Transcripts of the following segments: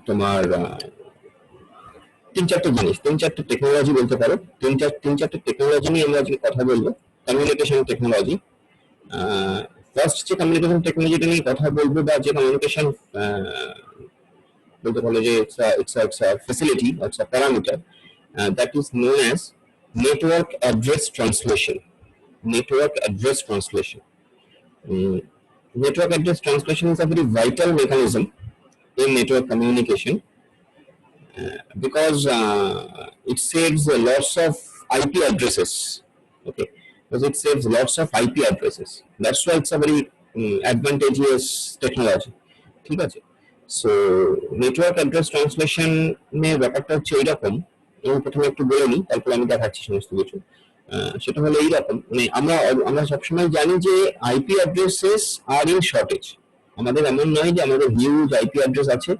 তোমার তিন চারটে টেকনোলজি বলতে পারো। তিন চারটে টেকনোলজি নিয়ে আমরা আজকে কথা বলবো। কমিউনিকেশন টেকনোলজি, ফার্স্ট যে কমিউনিকেশন টেকনোলজিটা নিয়ে কথা বলবো বা যে কমিউনিকেশন বলতে পারো যে it's a facility, it's a parameter that is known as network address translation. Network address translation. Network address translation is a very vital mechanism in network communication because it saves lots of IP addresses. Okay, because it saves lots of IP addresses. That's why it's a very advantageous technology. ঠিক আছে, so network address translation এর ব্যাপারটা হচ্ছে এইরকম। এবং প্রথমে একটু বলে নিই, তারপরে আমি দেখাচ্ছি সমস্ত কিছু। সেটা হলো এইরকম, মানে আমরা সবসময় জানি যে IP addresses are in shortage. আমাদের এমন নয় যে আমাদের হিউজ আইপি অ্যাড্রেস আছে,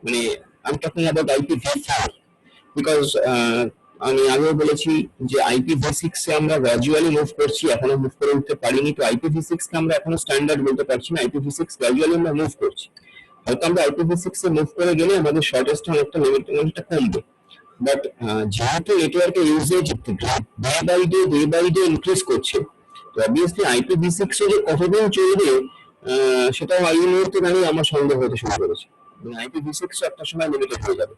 মানে I'm talking about IPv4 because আমি আগেও বলেছি যে IPv6 এ আমরা গ্র্যাজুয়ালি মুভ করছি, এখনো মুভ করে উঠতে পারিনি। তো IPv6 কে আমরা এখনো স্ট্যান্ডার্ড বলতে পারছি না, IPv6 গ্র্যাজুয়ালি আমরা মুভ করছি। হয়তো আমরা IPv6 এ মুভ করে গেলে আমাদের শর্টেজটা অনেকটা কমবে, বাট যেহেতু নেটওয়ার্কের usage day by day increase করছে, তো অবভিয়াসলি IPv6 এ যে কতদিন চলবে সেটা এই মুহূর্তে দাঁড়িয়ে আমার সন্দেহ হতে শুরু করেছে। IPv6 একটা সময় লিমিটেড হয়ে যাবে,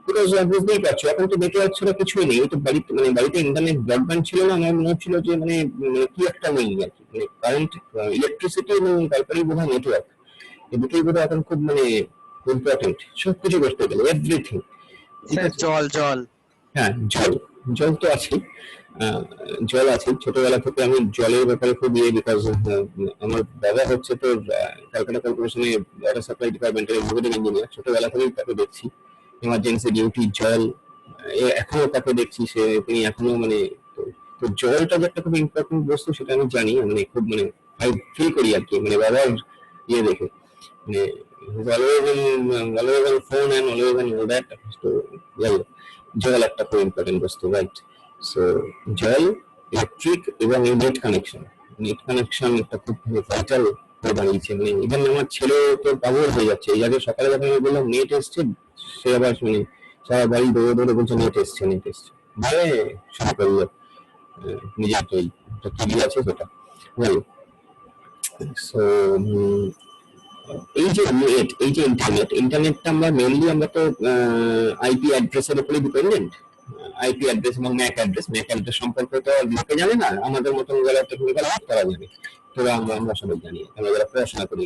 বিকজ বুঝতেই পারছো এখন তো নেটওয়ার্ক ছাড়া কিছুই নেই। তো বাড়িতে ইন্টারনেট ব্রডব্যান্ড ছিল না, আমার মনে হচ্ছিল যে মানে কি একটা নেই আর কি, মানে কারেন্ট, ইলেকট্রিসিটি এবং তারপরে বোধহয় নেটওয়ার্ক, এই দুটোই বোধহয় এখন খুব মানে ইম্পর্টেন্ট সবকিছু করতে গেলে, এভরিথিং। জল হ্যাঁ, জল তো আছে, জল আছে। ছোটবেলা থেকে আমি জলের ব্যাপারে খুব বিকজ আমার বাবা হচ্ছে তো ক্যালকাটা কর্পোরেশনে ওয়াটার সাপ্লাই ডিপার্টমেন্টের এক্সিকিউটিভ ইঞ্জিনিয়ার। ছোটবেলা থেকেই তাকে দেখছি এমার্জেন্সি ডিউটি, জল এখনো তাকে দেখছি, তিনি এখনো মানে তো জলটা যে একটা খুব ইম্পর্টেন্ট বস্তু সেটা আমি জানি, মানে খুব মানে ফিল করি আর কি, মানে বাবার ইয়ে দেখে, মানে always on phone and always on all that. So জল একটা খুব ইম্পর্টেন্ট বস্তু, রাইট? সো জল, ইলেকট্রিক এবং নেট কানেকশন একটা খুব ভাইটাল হয়ে দাঁড়িয়েছে। মানে ইভেন আমার ছেলে তো পাগল হয়ে যাচ্ছে। এই আগে সকালে যখন আমি বললাম নেট এসছে, সে আবার মানে সারা বাড়ি দৌড়ে বলছে নেট এসছে। মানে শুরু করলো নিজের তো টিভি আছে সেটা। সো এই যে ইন্টারনেটটা আমরা মেইনলি আমরা তো আইপি অ্যাড্রেসের উপরে ডিপেন্ডেন্ট। আইপি অ্যাড্রেস এবং ম্যাক অ্যাড্রেস সম্পর্কে তো লোকে জানে না, আমাদের মতন যারা টেকনিক্যাল তারা জানে, তোরা আমরা সবাই জানি, আমরা যারা পড়াশোনা করি।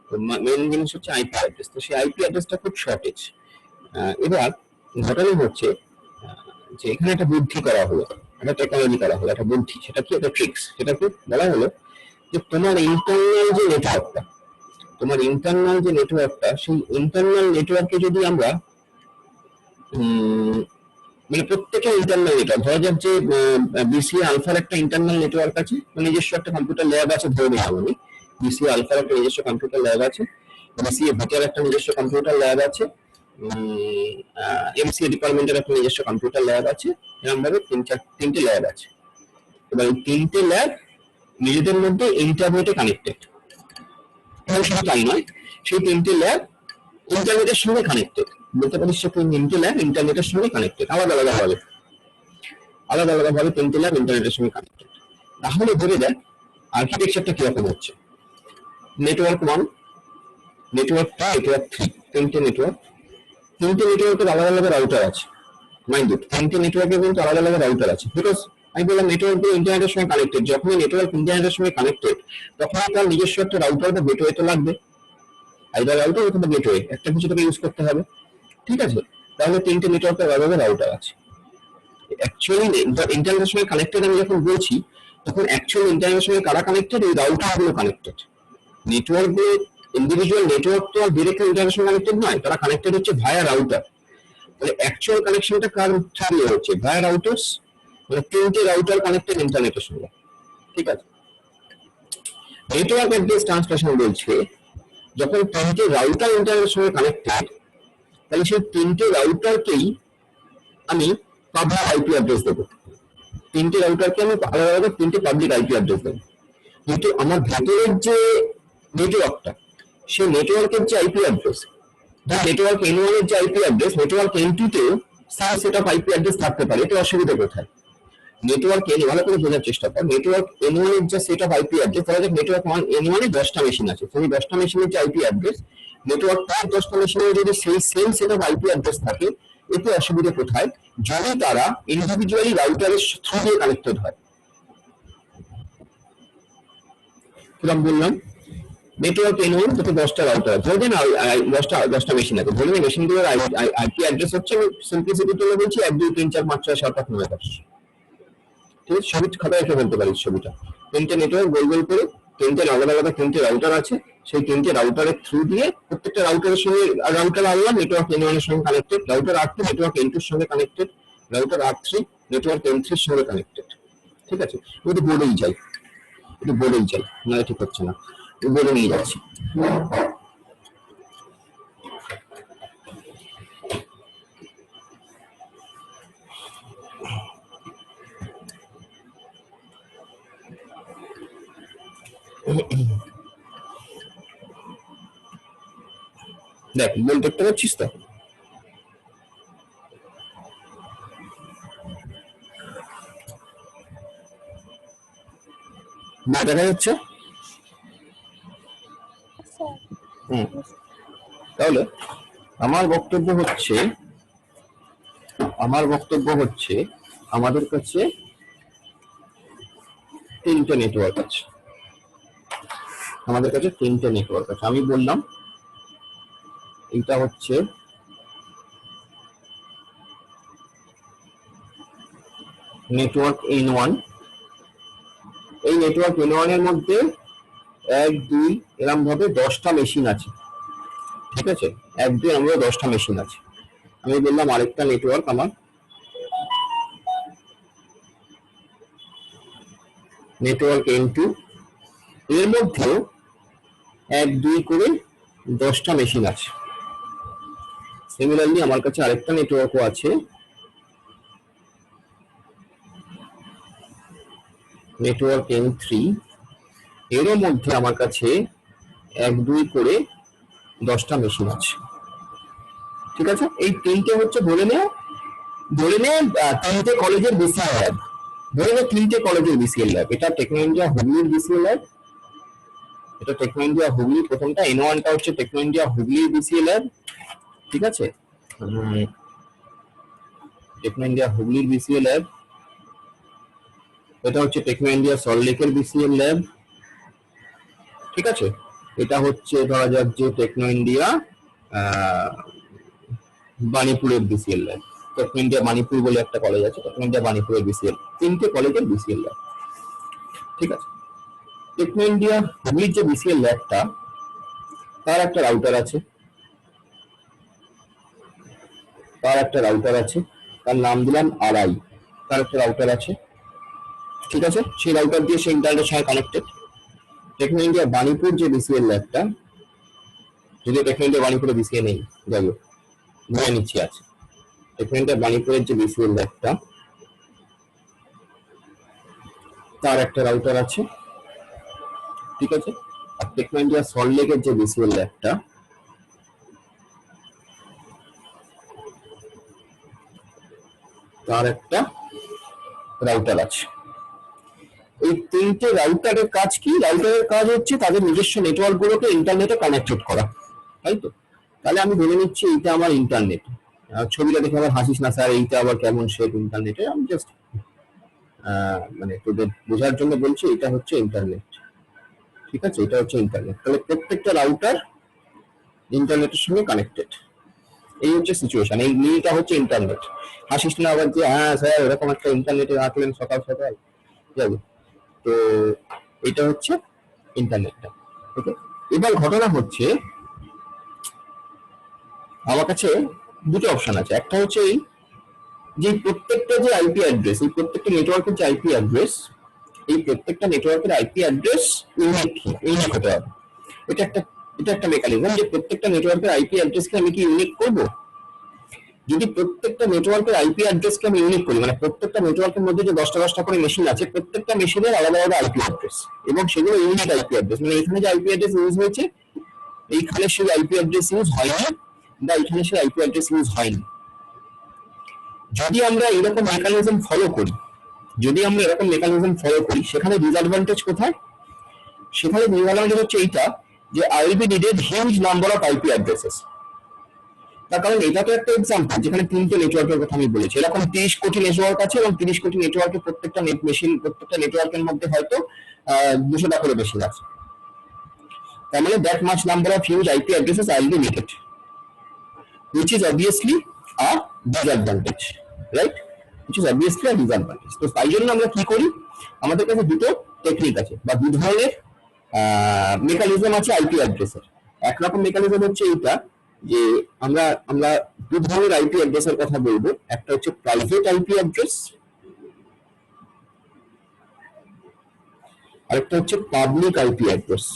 তো মেইন জিনিস হচ্ছে আইপি অ্যাড্রেস। তো সেই আইপি অ্যাড্রেসটা খুব শর্টেজ। এবার ঘটনা হচ্ছে যে এখানে একটা বুদ্ধি করা হলো, একটা টেকনোলজি করা হলো, একটা বুদ্ধি। সেটা কি? একটা ট্রিক্স। সেটা কি বলা হলো যে তোমার ইন্টারনাল যে নেটওয়ার্কটা সেই ইন্টারনাল নেটওয়ার্কে যদি আমরা মানে প্রত্যেকের ইন্টারনাল নেটওয়ার্ক, ধরা যাক যে বিসিএ আলফার একটা ইন্টারনাল নেটওয়ার্ক আছে, মানে নিজস্ব একটা কম্পিউটার ল্যাব আছে, ধরে নিলাম আমি বিসিএ আলফার একটা নিজস্ব কম্পিউটার ল্যাব আছে, বিসিএ ভিটার একটা নিজস্ব কম্পিউটার ল্যাব আছে, এমসিএ ডিপার্টমেন্টের একটা নিজস্ব কম্পিউটার ল্যাব আছে, এরকম ভাবে তিনটে ল্যাব আছে। এবার এই তিনটে ল্যাব নিজেদের মধ্যে ইন্টারনেটে কানেক্টেড। শুধু তাই নয়, সেই তিনটে ল্যাব ইন্টারনেটের সঙ্গে কানেক্টেড। বলতে পারিস সে তিনটে ল্যাব ইন্টারনেটের সঙ্গে কানেক্টেড, আলাদা আলাদা ভাবে তিনটে ল্যাব ইন্টারনেটের সঙ্গে কানেক্টেড। তাহলে ধরে দেখ আর্কিটেকচারটা কিরকম হচ্ছে। নেটওয়ার্ক 1, নেটওয়ার্ক 2, নেটওয়ার্ক 3, তিনটে নেটওয়ার্কের আলাদা রাউটার আছে। মাইন্ড ইট, তিনটে নেটওয়ার্কের কিন্তু আলাদা রাউটার আছে। বিকজ আমি বললাম নেটওয়ার্ক ইন্টারনেটের সঙ্গে কানেক্টেড, যখনই নেটওয়ার্ক ইন্টারনেটের সঙ্গে কানেক্টেড তখন তার নিজস্ব একটা রাউটার বা গেটওয়ে তো লাগবে, আইদার রাউটার অথবা গেটওয়ে, একটা কিছু তোকে ইউজ করতে হবে। ঠিক আছে, তাহলে তিনটে নেটওয়ার্কের আলাদা রাউটার আছে। অ্যাকচুয়ালি ইন্টারনেটের সঙ্গে কানেক্টেড আমি যখন বলছি তখন অ্যাকচুয়ালি ইন্টারনেটের সঙ্গে কারা কানেক্টেড? এই রাউটারগুলো কানেক্টেড। নেটওয়ার্কগুলো, ইন্ডিভিজুয়াল নেটওয়ার্ক তো আর ডিরেক্টলি ইন্টারনেটের সঙ্গে কানেক্টেড নয়, তারা কানেক্টেড হচ্ছে ভায়া রাউটার। তাহলে অ্যাকচুয়াল কানেকশনটা কার থ্রুয়ে হচ্ছে? ভায়া রাউটার্স, মানে তিনটে রাউটার কানেক্টেড ইন্টারনেটের সঙ্গে। ঠিক আছে, নেটওয়ার্ক অ্যাড্রেস ট্রান্সলেশন বলছে যখন তিনটে রাউটার ইন্টারনেটের সঙ্গে কানেক্টেড, তাহলে সেই তিনটে রাউটারকেই আমি পাবলিক আইপি অ্যাড্রেস দেবো। তিনটে রাউটারকে আমি আলাদা তিনটে পাবলিক আইপি অ্যাড্রেস দেবো। কিন্তু আমার ভেতরের যে নেটওয়ার্কটা, সেই নেটওয়ার্কের যে আইপি অ্যাড্রেস, নেটওয়ার্ক N1 এর যে আইপি অ্যাড্রেস, নেটওয়ার্ক N2 তেও সাম সেট অফ আইপি অ্যাড্রেস থাকতে পারে। এটা অসুবিধা কোথায়? নেটওয়ার্ক N ভালো করে বোঝার চেষ্টা কর। নেটওয়ার্ক N1 এর যে সেট অফ আইপি অ্যাড্রেস, ধরা যাক নেটওয়ার্ক N1 এ 10টা মেশিন আছে, সেই 10টা মেশিনের যে আইপি অ্যাড্রেস, নেটওয়ার্ক তার 10টা মেশিনে যদি সেই same set of IP address থাকে, এতে অসুবিধা কোথায়? যদি তারা ইন্ডিভিজুয়ালি রাউটারের থ্রু দিয়ে কানেক্টেড হয়। কিরকম বললাম? নেটওয়ার্ক N1 তাতে 10টা রাউটার আছে, ধরে দিন 10টা মেশিন আছে, ধরে নিন মেশিনগুলোর আইপি অ্যাড্রেস হচ্ছে, সিম্পলিসিটির জন্য বলছি 1 2 3 4 5 6 7 8 9 10। ঠিক আছে, ছবি খাতায় রেখে বলতে পারিস ছবিটা। 3টে নেটওয়ার্ক গোল গোল করে 3টে আলাদা আলাদা 3টে রাউটার আছে, সেই 3টে রাউটারের থ্রু দিয়ে প্রত্যেকটা রাউটারের সঙ্গে, রাউটার R1 নেটওয়ার্ক N1 এর সঙ্গে connected, router R2 network N2 এর সঙ্গে connected, router R3 network N3 এর সঙ্গে কানেক্টেড। ঠিক আছে, যদি বলেই যাই, একটু বলেই যাই, না ঠিক হচ্ছে না, বলে নিয়ে যাচ্ছি। দেখ বল, দেখতে পাচ্ছিস তো? না দেখা যাচ্ছে? তাহলে আমার বক্তব্য হচ্ছে আমাদের কাছে 3টে নেটওয়ার্ক আছে, আমি বললাম এটা হচ্ছে নেটওয়ার্ক N1। এই নেটওয়ার্ক N1 এর মধ্যে 1 2 এরকম ভাবে 10টা মেশিন আছে। ঠিক আছে, 1 2 আমরা 10টা মেশিন আছে। আমি বললাম আরেকটা নেটওয়ার্ক আমার নেটওয়ার্ক N2, এর মধ্যেও 1 2 করে 10টা মেশিন আছে। সিমিলারলি আমার কাছে আরেকটা নেটওয়ার্কও আছে, নেটওয়ার্ক N3, এরও মধ্যে আমার কাছে 1 2 করে 10টা মেশিন আছে। ঠিক আছে, এই 3টে হচ্ছে ধরে নে 3টে কলেজের বিসিএল ল্যাব, ধরে নে 3টে কলেজের বিসিএল ল্যাব। এটা টেকনো ইন্ডিয়া হুগলির বিসিএল ল্যাব, এটা টেকনো ইন্ডিয়া হুগলি প্রথমটা, N1 টা হচ্ছে টেকনো ইন্ডিয়া হুগলির বিসিএল ল্যাব। ঠিক আছে, টেকনো ইন্ডিয়া হুগলির বিসিএল ল্যাব, এটা হচ্ছে টেকনো ইন্ডিয়া সল্টলেকের বিসিএল ল্যাব। ঠিক আছে, এটা হচ্ছে ধরা যাক যে টেকনো ইন্ডিয়া বানিপুরের BCL lab, Techno India Banipur বলে একটা কলেজ আছে, টেকনো ইন্ডিয়া বানিপুরের বিসিএল, 3টে কলেজের বিসিএল ল্যাব। ঠিক আছে, টেকনো ইন্ডিয়া হুগলির যে বিসিএল ল্যাবটা, তার একটা রাউটার আছে, তার নাম দিলাম RI, তার একটা রাউটার আছে। ঠিক আছে, সেই রাউটার দিয়ে সেই ইন্টারনেটের সঙ্গে কানেক্টেড। টেকনো ইন্ডিয়া বানিপুর যে বিসিএল ল্যাবটা, যদি টেকনো ইন্ডিয়া বানিপুরে বিসিএল নেই, যাই হোক ধরে নিচ্ছি আছে, টেকনো ইন্ডিয়া বানিপুরের যে বিসিএল ল্যাবটা, তার একটা রাউটার আছে। ঠিক আছে, আর টেকনো ইন্ডিয়া সল্টলেকের যে বিসিএল ল্যাবটা, তার একটা রাউটার আছে। এই 3টে রাউটারের কাজ কি? রাউটারের কাজ হচ্ছে তাদের নিজস্ব নেটওয়ার্ক গুলোকে ইন্টারনেটে কানেক্টেড করা, তাই তো? তাহলে আমি ধরে নিচ্ছি এইটা আমার ইন্টারনেট। ছবিটা দেখে আবার হাসিস না স্যার, এইটা আবার কেমন শেপ ইন্টারনেটে, আমি জাস্ট মানে তোদের বোঝার জন্য বলছি, এটা হচ্ছে ইন্টারনেট। ঠিক আছে, এটা হচ্ছে ইন্টারনেট। তাহলে প্রত্যেকটা রাউটার ইন্টারনেটের সঙ্গে কানেক্টেড, এই হচ্ছে সিচুয়েশন। এই নীলটা হচ্ছে ইন্টারনেট। হাসিস না আবার যে হ্যাঁ স্যার এরকম একটা ইন্টারনেটে রাখলেন সকাল সকাল, যাবে। তো এটা হচ্ছে ইন্টারনেটটা। ওকে, এবার ঘটনা হচ্ছে আমার কাছে দুটো অপশন আছে। একটা হচ্ছে এই যে প্রত্যেকটা যে আইপি অ্যাড্রেস, এই প্রত্যেকটা নেটওয়ার্কের যে আইপি অ্যাড্রেস, এই প্রত্যেকটা নেটওয়ার্কের আইপি অ্যাড্রেস ইউনিক হতে হবে। এটা একটা মেকানিজম যে প্রত্যেকটা নেটওয়ার্কের আইপি অ্যাড্রেসকে আমি কি ইউনিক করব। যদি প্রত্যেকটা নেটওয়ার্কের আইপি অ্যাড্রেসকে আমি ইউনিক করি, মানে প্রত্যেকটা নেটওয়ার্কের মধ্যে যে 10টা করে মেশিন আছে, প্রত্যেকটা মেশিনের আলাদা আলাদা আইপি অ্যাড্রেস, এবং সেগুলো ইউনিক আইপি অ্যাড্রেস, মানে এখানে যে আইপি অ্যাড্রেস ইউজ হয়েছে, এইখানে সেই আইপি অ্যাড্রেস ইউজ হয়নি, বা এখানে সেই আইপি অ্যাড্রেস ইউজ হয়নি। যদি আমরা এরকম মেকানিজম ফলো করি, সেখানে ডিসঅ্যাডভান্টেজ কোথায়? সেখানে ডিসঅ্যাডভান্টেজ হচ্ছে এইটা যে I will be needed huge number of IP addresses. তার কারণ এটা তো একটা এক্সাম্পল যেখানে 3টে নেটওয়ার্কের কথা আমি বলেছি। এরকম 30 কোটি নেটওয়ার্ক আছে এবং 30 কোটি নেটওয়ার্কের প্রত্যেকটা নেটওয়ার্কের মধ্যে হয়তো 200টা করে বেশি আছে। তার মানে that much number of huge IP addresses are needed, which is obviously a disadvantage, right? Which is obviously a disadvantage. তো তাই জন্য আমরা কি করি, আমাদের কাছে দুটো টেকনিক আছে বা দু ধরনের মেকানিজম আছে আইপি অ্যাড্রেসের। একরকম মেকানিজম হচ্ছে এইটা যে আমরা দু ধরনের আইপি অ্যাড্রেসের কথা বলবো। একটা হচ্ছে প্রাইভেট আইপি অ্যাড্রেস, আরেকটা হচ্ছে পাবলিক আইপি অ্যাড্রেস।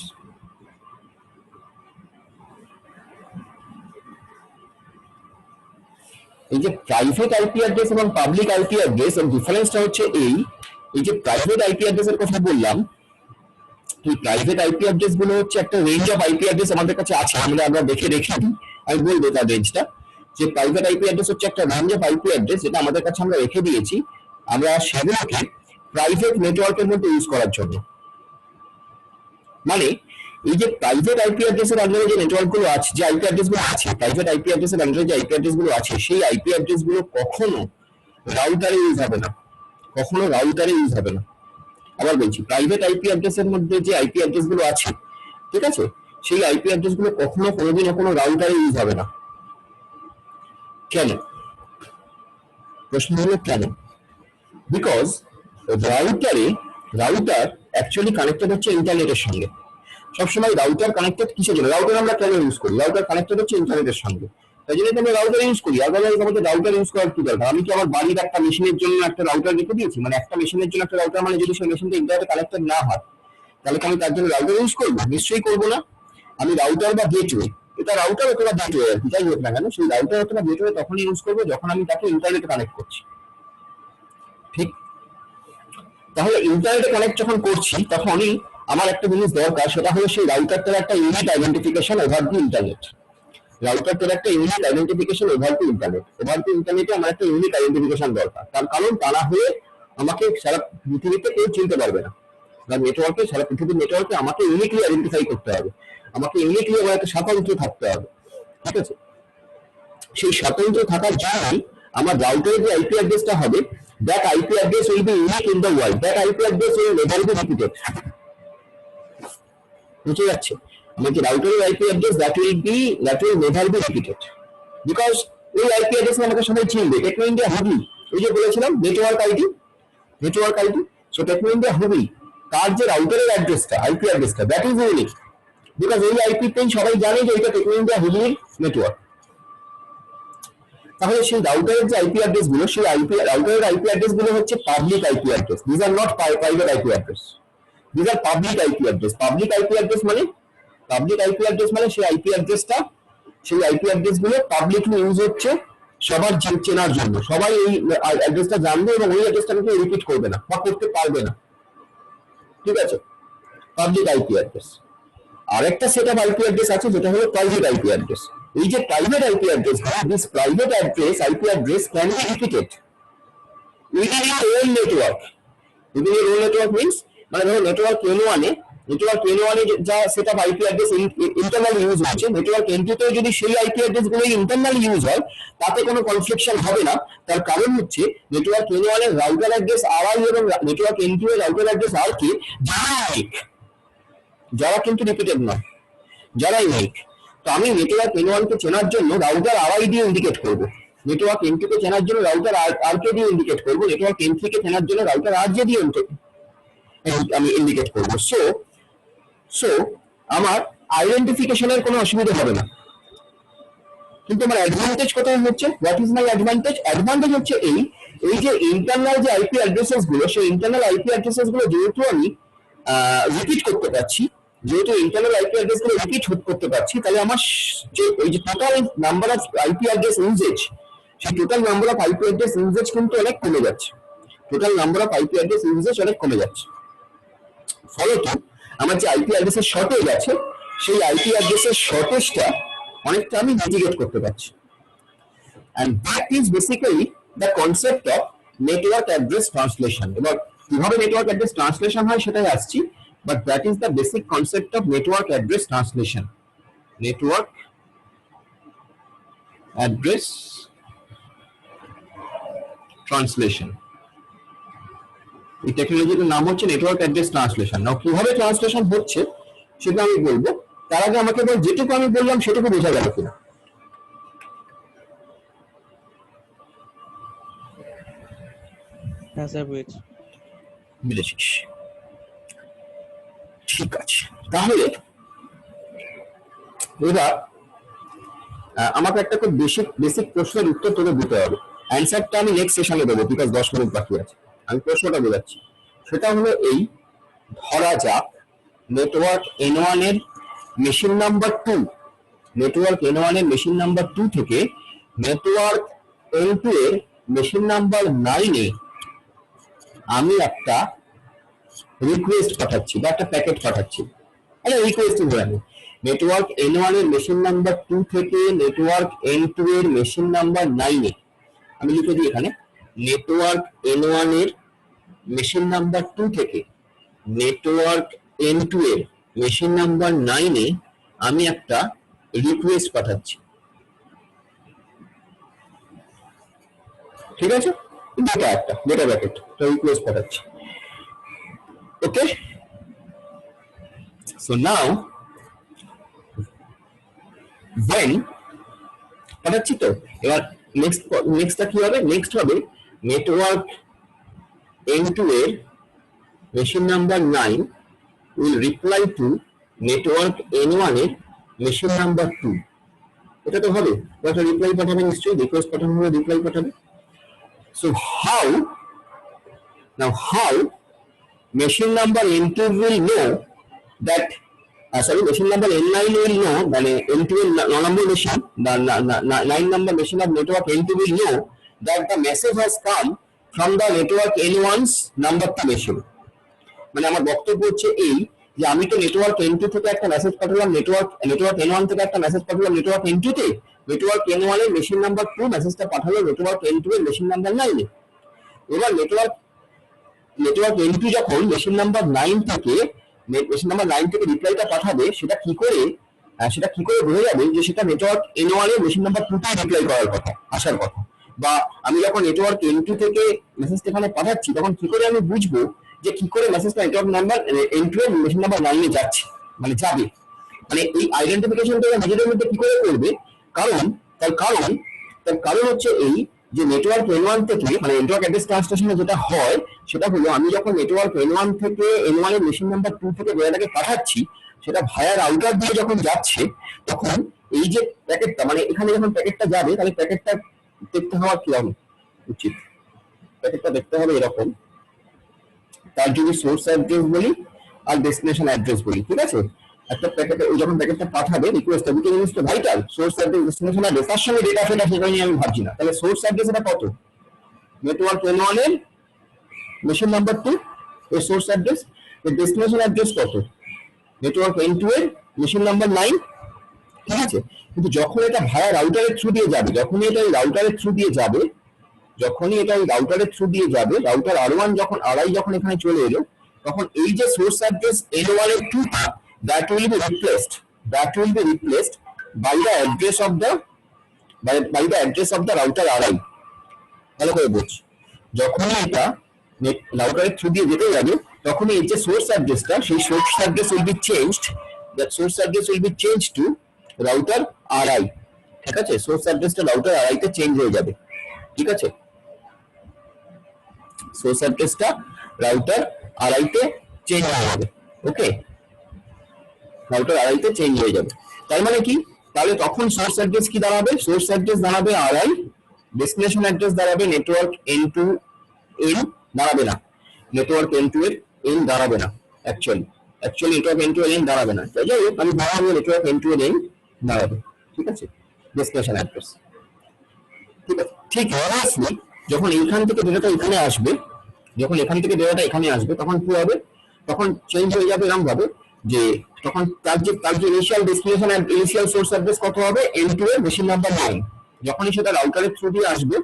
এই যে প্রাইভেট আইপি অ্যাড্রেস এবং পাবলিক আইপি অ্যাড্রেস এর ডিফারেন্সটা হচ্ছে এই যে প্রাইভেট আইপি অ্যাড্রেসের কথা বললাম, এই প্রাইভেট আইপি অ্যাড্রেস গুলো হচ্ছে একটা রেঞ্জ অফ আইপি অ্যাড্রেস আমাদের কাছে আছে, আমরা দেখে রেখে দিই। আমি বলবো তার রেঞ্জটা, যে প্রাইভেট আইপি অ্যাড্রেস হচ্ছে একটা রেঞ্জ অফ আইপি অ্যাড্রেস যেটা আমাদের কাছে আমরা রেখে দিয়েছি, আমরা সেগুলোকে প্রাইভেট নেটওয়ার্কের মধ্যে ইউজ করার জন্য। মানে এই যে প্রাইভেট আইপি অ্যাড্রেসের আন্ডারে যে নেটওয়ার্ক গুলো আছে, যে আইপি অ্যাড্রেস গুলো আছে, প্রাইভেট আইপি অ্যাড্রেসের আন্ডারে যে আইপি অ্যাড্রেস গুলো আছে, সেই আইপি অ্যাড্রেস গুলো কখনো রাউটারে ইউজ হবে না, কখনো রাউটারে ইউজ হবে না। আবার বলছি, প্রাইভেট আইপি অ্যাড্রেসের মধ্যে যে আইপি অ্যাড্রেস গুলো আছে, ঠিক আছে, সেই আইপি অ্যাড্রেস গুলো কখনো কোনোদিনও কোনো রাউটারে ইউজ হবে না। কেন? প্রশ্ন হলো কেন? বিকজ রাউটার অ্যাকচুয়ালি কানেক্টেড হচ্ছে ইন্টারনেটের সঙ্গে। সবসময় রাউটার কানেক্টেড কিসের জন্য? রাউটার আমরা কেন ইউজ করি? রাউটার কানেক্টেড হচ্ছে ইন্টারনেটের সঙ্গে, তাই জন্য আমরা রাউটার ইউজ করি। আদারওয়াইজ আমাদের রাউটার ইউজ করার কি দরকার? আমি কি আমার বাড়ির একটা মেশিনের জন্য একটা রাউটার রেখে দিয়েছি? মানে একটা মেশিনের জন্য একটা রাউটার, মানে যদি সেই মেশিনটা ইন্টারনেটে কানেক্টেড না হয় তাহলে কি আমি তার জন্য রাউটার ইউজ করবো? নিশ্চয়ই করবো না। আমি রাউটার বা গেটওয়ে, এটা রাউটার অথবা গেটওয়ে আর কি, যাই হোক না কেন, সেই রাউটার অথবা গেটওয়ে তখনই ইউজ করবো যখন আমি তাকে ইন্টারনেটে কানেক্ট করছি, ঠিক? তাহলে ইন্টারনেটে কানেক্ট যখন করছি তখনই আমার একটা জিনিস দরকার, সেটা হলো সেই রাউটারটার একটা unique identification over the internet. রাউটারটার একটা ইউনিক আইডেন্টিফিকেশন ওভার দি ইন্টারনেটে আমার একটা ইউনিক আইডেন্টিফিকেশন দরকার। তার কারণ তা না হলে আমাকে সারা পৃথিবীতে কেউ চিনতে পারবে না। সারা পৃথিবীর নেটওয়ার্কে আমাকে ইউনিকলি আইডেন্টিফাই করতে হবে, আমাকে ইউনিকলি আমার একটা স্বতন্ত্র থাকতে হবে, ঠিক আছে? সেই স্বতন্ত্র থাকার জন্যই আমার রাউটারের যে আইপি অ্যাড্রেসটা হবে, that IP address will be unique in the world. That IP address will never be repeated. বুঝতে যাচ্ছে? আমার যে রাউটারের IP address that will never be repeated. Because ওই আইপি অ্যাড্রেস আমাকে সবাই চিনবে। টেকনো ইন্ডিয়া হুবলি, ওই যে বলেছিলাম network ID, so Techno India Hubli তার যে রাউটারের অ্যাড্রেসটা, আইপি অ্যাড্রেসটা, দ্যাট ইজ ইউনিক। বিকজ ওই আইপিতেই সবাই জানে যে এটা টেকনো ইন্ডিয়া হুবলির নেটওয়ার্ক। তাহলে সেই রাউটারের যে আইপি অ্যাড্রেস গুলো, সেই রাউটারের আইপি অ্যাড্রেস গুলো হচ্ছে public IP address. This are not private IP address, this are public IP address. Public IP address মানে সেই আইপি অ্যাড্রেস গুলো পাবলিকলি ইউজ হচ্ছে সবার চেনার জন্য। সবাই এই অ্যাড্রেসটা জানবে এবং ওই অ্যাড্রেসটাকে রিপিট করবে না বা করতে পারবে না, ঠিক আছে? Public IP address. আরেকটা সেট অফ আইপি অ্যাড্রেস আছে যেটা হলো প্রাইভেট আইপি অ্যাড্রেস। এই যে private IP address, this private IP address can be repeated within your own network. Within your own network means, মানে ধরো নেটওয়ার্ক N1 এ যা set of IP address internal use হচ্ছে, network N2 তেও যদি সেই IP address গুলো internal use হয় তাতে কোনো কনফ্লিকশন হবে না। তার কারণ হচ্ছে নেটওয়ার্ক N1 এর রাউটার অ্যাড্রেস RI এবং নেটওয়ার্ক N2 এর রাউটার অ্যাড্রেস RK যারা কিন্তু রিপিটেড নয়, যারা ইউনিক। তো আমি নেটওয়ার্ক N1 কে চেনার জন্য রাউটার RI দিয়ে ইন্ডিকেট করব, নেটওয়ার্ক N2 কে চেনার জন্য রাউটার RK দিয়ে ইন্ডিকেট করব, নেটওয়ার্ক N3 কে চেনার জন্য রাউটার RJ দিয়ে আমি ইন্ডিকেট করব। সো আমার আইডেন্টিফিকেশনের কোনো অসুবিধা হবে না। কিন্তু আমার অ্যাডভান্টেজ কোথায় হচ্ছে? What is my advantage? Advantage হচ্ছে এই যে ইন্টারনাল যে আইপি অ্যাড্রেসেস গুলো, সেই ইন্টারনাল আইপি অ্যাড্রেসেস গুলো যেহেতু আমি রিপিট করতে পারছি, যেহেতু ইন্টারনাল আইপি অ্যাড্রেস গুলো রিপিট করতে পারছি, তাহলে আমার যে ওই যে total number of IP address usage, সেই total number of IP address usage কিন্তু অনেক কমে যাচ্ছে। ফলত আমার যে আইপি অ্যাড্রেসের শর্টেজ আছে, সেই আইপি অ্যাড্রেসের শর্টেজটা অনেকটা আমি মিটিগেট করতে পারছি। and that is basically the concept of network address translation. এবার কিভাবে নেটওয়ার্ক অ্যাড্রেস ট্রান্সলেশন হয় সেটাই আসছি, but that is the basic concept of network address translation. Network address translation, এই টেকনোলজিটার নাম হচ্ছে নেটওয়ার্ক অ্যাড্রেস ট্রান্সলেশন। নাও কিভাবে ট্রান্সলেশন হচ্ছে সেটা আমি বলবো, তার আগে আমাকে এবার যেটুকু আমি বললাম সেটুকু বোঝা গেল কিনা। হ্যাঁ স্যার বুঝেছি। বুঝেছিস? ঠিক আছে, তাহলে এবার আমাকে একটা খুব বেসিক প্রশ্নের উত্তর তোকে দিতে হবে। অ্যান্সারটা আমি নেক্সট সেশনে দেবো, বিকজ 10 মিনিট বাকি আছে। আমি প্রশ্নটা বোঝাচ্ছি। সেটা হলো এই, ধরা যাক নেটওয়ার্ক N1 এর মেশিন নাম্বার 2, নেটওয়ার্ক N1 এর মেশিন নাম্বার 2 থেকে নেটওয়ার্ক N2 এর মেশিন নাম্বার 9 এ আমি একটা রিকোয়েস্ট পাঠাচ্ছি বা একটা প্যাকেট পাঠাচ্ছি। আরে রিকোয়েস্টই ধরে আমি নেটওয়ার্ক N1 এর মেশিন নাম্বার 2 থেকে নেটওয়ার্ক N2 এর মেশিন নাম্বার 9 এ আমি লিখে দিই এখানে, নেটওয়ার্ক N1 এর মেশিন নাম্বার 2 থেকে নেটওয়ার্ক N2 এর মেশিন নাম্বার 9 এ আমি একটা রিকোয়েস্ট পাঠাচ্ছি। ঠিক আছে, ডেটা প্যাকেট রিকোয়েস্ট পাঠাচ্ছি। ওকে, so now when পাঠাচ্ছি তো, এবার নেক্সটটা কি হবে? নেক্সট হবে নেটওয়ার্ক N2 এর machine number 9 will reply to network N1 এর মেশিন নাম্বার 2। এটা তো হবে, একটা রিপ্লাই পাঠাবে নিশ্চয়ই, রিকোয়েস্ট পাঠানো হলে রিপ্লাই পাঠাবে। so how machine number N2 will know that machine number N9 will know, মানে N2 এর 9 number machine, the 9 number machine of network N2 will know that the message has come from the network N1's number 2 machine। মানে আমার বক্তব্য হচ্ছে এই যে আমি তো নেটওয়ার্ক N2 থেকে একটা মেসেজ পাঠালাম, নেটওয়ার্ক N1 থেকে একটা মেসেজ পাঠালাম নেটওয়ার্ক N2 তে, নেটওয়ার্ক N1 এর মেশিন নাম্বার 2 মেসেজটা পাঠালো নেটওয়ার্ক N2 এর মেশিন নাম্বার 9 এ। এবার নেটওয়ার্ক N2 যখন মেশিন নাম্বার 9 থেকে রিপ্লাইটা পাঠাবে, সেটা কি করে বোঝা যাবে যে সেটা নেটওয়ার্ক N1 এর মেশিন নাম্বার 2 তে রিপ্লাই করার কথা, আসার কথা? বা আমি যখন নেটওয়ার্ক N2 থেকে মেসেজটা এখানে পাঠাচ্ছি, তখন কি করে আমি বুঝবো যে কি করে মেসেজটা নেটওয়ার্ক নাম্বার N2 এর মেশিন নাম্বার 9 এ যাচ্ছে, মানে যাবে? মানে এই আইডেন্টিফিকেশনটা নিজেদের মধ্যে কি করে করবে? তার কারণ হচ্ছে এই যে নেটওয়ার্ক N1 থেকে, মানে নেটওয়ার্ক অ্যাড্রেস ট্রান্সলেশনে যেটা হয় সেটা হলো, আমি যখন নেটওয়ার্ক N1 থেকে N1 এর মেশিন নাম্বার 2 থেকে ডেটাটাকে পাঠাচ্ছি, সেটা ভায়া রাউটার দিয়ে যখন যাচ্ছে, তখন এই যে প্যাকেটটা, মানে এখানে যখন প্যাকেটটা যাবে, তাহলে প্যাকেটটা দেখতে হওয়া কি হবে উচিত? প্যাকেটটা দেখতে হবে এরকম, তার যদি সোর্স অ্যাড্রেস বলি আর ডেস্টিনেশন অ্যাড্রেস বলি, ঠিক আছে? একটা প্যাকেটে যখন প্যাকেটটা পাঠাবে রিকোয়েস্টটা, দুটো জিনিস তো vital, source address, destination address, তার সঙ্গে ডেটা সেটা সেটা নিয়ে আমি ভাবছি না। তাহলে সোর্স অ্যাড্রেস এটা কত? নেটওয়ার্ক N1 এর মেশিন নাম্বার 2 এর সোর্স অ্যাড্রেস, এর ডেস্টিনেশন অ্যাড্রেস কত? নেটওয়ার্ক N2 এর মেশিন নাম্বার 9, ঠিক আছে? কিন্তু যখন এটা ভায়া রাউটারের থ্রু দিয়ে যাবে, যখনই এটা রাউটারের থ্রু দিয়ে যাবে, রাউটার R1 যখন RI যখন এখানে চলে এলো, তখন এই যে সোর্স অ্যাড্রেস N1 এর 2টা, that will be replaced by the address of the router RI। ভালো করে বুঝ, যখন এটা রাউটারের থ্রু দিয়ে যেতে যাবে, তখন এই যে সোর্স অ্যাড্রেসটা, সেই source address will be changed to router RI। ঠিক আছে, সোর্স অ্যাড্রেসটা রাউটার RI তে চেঞ্জ হয়ে যাবে। ঠিক আছে, সোর্স অ্যাড্রেসটা রাউটার RI তে চেঞ্জ হয়ে যাবে। ওকে, রাউটার RI তে চেঞ্জ হয়ে যাবে। তার মানে কি? তাহলে তখন সোর্স অ্যাড্রেস কি দাঁড়াবে? সোর্স অ্যাড্রেস দাঁড়াবে RI, ডেস্টিনেশন অ্যাড্রেস দাঁড়াবে নেটওয়ার্ক N2 N, দাঁড়াবে না নেটওয়ার্ক N2 এর N, দাঁড়াবে না অ্যাকচুয়ালি নেটওয়ার্ক N2 এর N দাঁড়াবে না। যাই হোক, আমি ভাববো নেটওয়ার্ক N2 এর N দাঁড়াবে। ঠিক আছে, ডেস্টিনেশন অ্যাড্রেস। ঠিক আছে, ঠিক অবভিয়াসলি যখন এইখান থেকে ডেটাটা এখানে আসবে, তখন কি হবে? তখন চেঞ্জ হয়ে যাবে এরকম ভাবে যে তখন তার যে initial destination and initial source address কত হবে N2 এর মেশিন নাম্বার 9। যখনই সেটা রাউটারের থ্রু দিয়ে আসবে,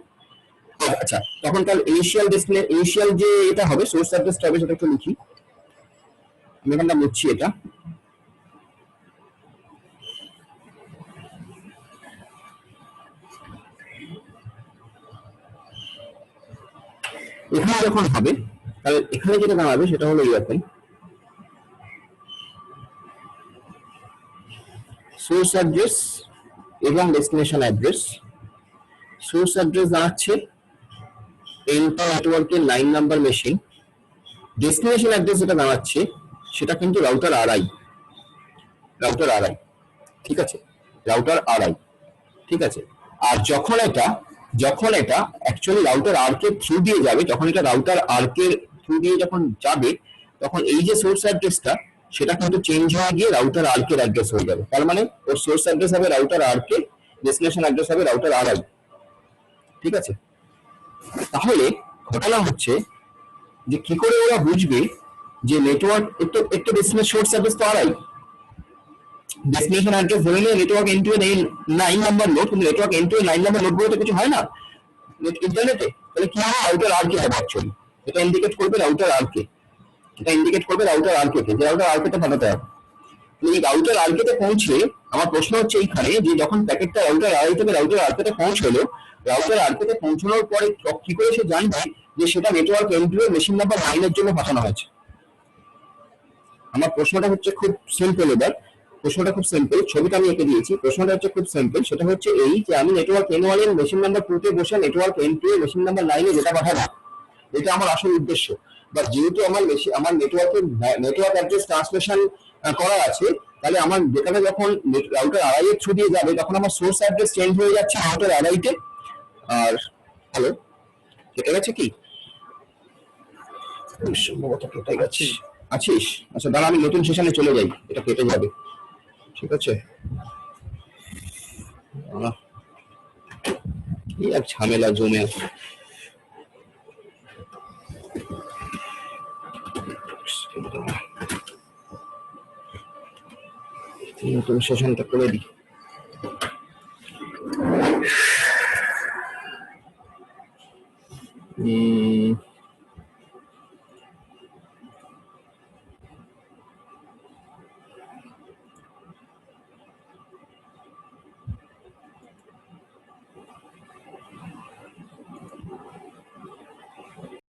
আচ্ছা তখন তার ইনিশিয়াল যে এটা হবে সোর্স অ্যাড্রেসটা হবে, সেটা একটু লিখি। আমি এখানটা মুছছি এটা। এখানে যখন হবে তাহলে এখানে যেটা দাঁড়াবে সেটা হলো এরকম, সোর্স অ্যাড্রেস এবং ডেস্টিনেশন অ্যাড্রেস। সোর্স অ্যাড্রেস দাঁড়াচ্ছে এন্টার নেটওয়ার্কের 9 নাম্বার মেশিন। ডেস্টিনেশন অ্যাড্রেস যেটা দাঁড়াচ্ছে সেটা কিন্তু রাউটার আরআই, ঠিক আছে, রাউটার আরআই, ঠিক আছে। আর যখন এটা অ্যাকচুয়ালি রাউটার আর্ক এর থ্রু দিয়ে যাবে, যখন এটা রাউটার আর্ক এর থ্রু দিয়ে যখন যাবে, তখন এই যে সোর্স অ্যাড্রেসটা সেটা কিন্তু চেঞ্জ হয়ে গিয়ে রাউটার আর্ক এর অ্যাড্রেস হয়ে যাবে। তার মানে ওর সোর্স অ্যাড্রেস হবে রাউটার আর্ক এর, ডেস্টিনেশন অ্যাড্রেস হবে রাউটার আরআই, ঠিক আছে। তাহলে ঘটনা হচ্ছে যে কি করে ওরা বুঝবে যে নেটওয়ার্ক একটু ডেস্টিনেশন সোর্স অ্যাড্রেস তো আরআই, ডেস্টিনেশন অ্যাড্রেস ধরে নিয়ে নেটওয়ার্ক N2 এর 9 নাম্বার নোড, কিন্তু নেটওয়ার্ক N2 এর 9 নাম্বার নোড বলতে কিছু হয় না ইন্টারনেটে। তাহলে কি হবে, রাউটার আরকে হবে অ্যাকচুয়ালি। এটা ইন্ডিকেট করবে রাউটার আরকে, যে রাউটার আরকে তে পাঠাতে হবে। এই রাউটার আরকে তে পৌঁছে আমার প্রশ্ন হচ্ছে এইখানে যে যখন প্যাকেটটা রাউটার আরআই থেকে রাউটার আরকে তে পৌঁছলো, রাউটার আরকে তে পৌঁছানোর পরে কি করে সে জানবে যে সেটা নেটওয়ার্ক N2 এর মেশিন নাম্বার 9 এর জন্য পাঠানো হয়েছে? আমার প্রশ্নটা হচ্ছে খুব সিম্পল। এবার প্রশ্নটা খুব সিম্পল, ছবিটা আমি এঁকে দিয়েছি। প্রশ্নটা হচ্ছে খুব সিম্পল, সেটা হচ্ছে এই যে আমি নেটওয়ার্ক N1 এর মেশিন নাম্বার 2 তে বসে নেটওয়ার্ক N2 এর মেশিন নাম্বার 9 এ যেটা পাঠাবো, এটা আমার আসল উদ্দেশ্য। বা যেহেতু আমার নেটওয়ার্ক অ্যাড্রেস ট্রান্সলেশন করা আছে, তাহলে আমার ডেটাটা যখন রাউটার আরআই এর থ্রু দিয়ে যাবে, তখন আমার সোর্স অ্যাড্রেস চেঞ্জ হয়ে যাচ্ছে রাউটার আরআই তে। আর হ্যালো, কেটে গেছে কি? সম্ভবত কেটে গেছে। আছিস? আচ্ছা দাঁড়া, আমি নতুন সেশনে চলে যাই, এটা কেটে যাবে, ঠিক আছে। এই এক ঝামেলা জমে আছে। নতুন সেশনটা করে দিই।